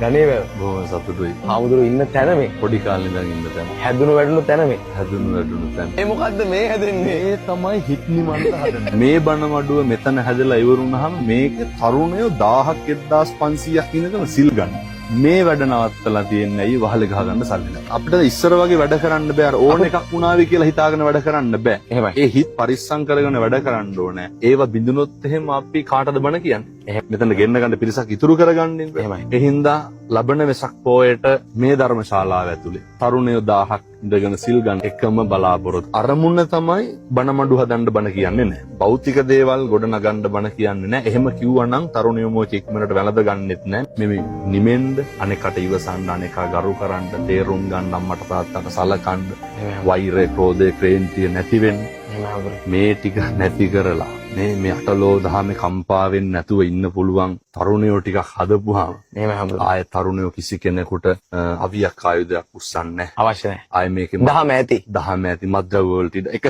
ගනේ වැව. බොහොම සතුටුයි. හාමුදුරුවෝ ඉන්න තැන මේ. පොඩි කාලේ ඉඳන් ඉන්න තැන. හැදුණු වැඩුණු තැන මේ. හැදුණු වැඩුණු තැන. ඒ මොකද්ද මේ හැදෙන්නේ? මේ තමයි හිත් නිමන්ත හදන්නේ. මේ බණ මඩුව මෙතන හැදලා ඉවරුනහම මේකේ තරුණයෝ 1000ක් 1500ක් ඉඳගෙන සිල් ගන්න. මේ වැඩ නවත්තලා තියන්නේ ඇයි වහලේ ගහ ගන්න සල්ලි නැහැ. අපිට ඉස්සර වගේ වැඩ කරන්න බෑ. අර ඕන එකක් වුණාවි කියලා හිතාගෙන වැඩ කරන්න බෑ. එහෙමයි. ඒ හිත් පරිස්සම් කරගෙන වැඩ කරන්න ඕනේ. ඒවා බිඳුනොත් එහෙම අපි කාටද බණ කියන්නේ? මෙතන ගෙන්න ගන්න පිරිසක් ඉතුරු කරගන්නේ. එහෙමයි. ඒ හින්දා ලබන වෙසක් පොයට මේ ධර්මශාලාව ඇතුලේ තරුණයෝ 1000ක් ඉඳගෙන සිල් ගන්න එකම බලාපොරොත්තු. අරමුණ තමයි බණ මඩු හදන්න බණ කියන්නේ නැහැ. භෞතික දේවල් ගොඩ නගන්න බණ කියන්නේ නැහැ. එහෙම කිව්වනම් තරුණයෝ මොකක් ඉක්මනට වැළඳ ගන්නෙත් නැහැ. මේ නිමෙන්න අනේකට ඉවසන්න අනේකා ගරු කරන්න තේරුම් ගන්න අම්මට තාත්තට සලකන්න වෛරය ක්‍රෝධය ක්‍රේන්තිය නැති වෙන්න මේ ටික නැති කරලා මේ අටලෝ දහමේ කම්පා වෙන්නේ නැතුව ඉන්න පුළුවන් තරුණයෝ ටිකක් හදපුවාම ආය තරුණයෝ කිසි කෙනෙකුට අවියක් ආයුධයක් උස්සන්නේ අවශ්‍ය නැහැ. ආය මේකේ දහම ඇති මත්ද්‍රව්‍ය වලට එක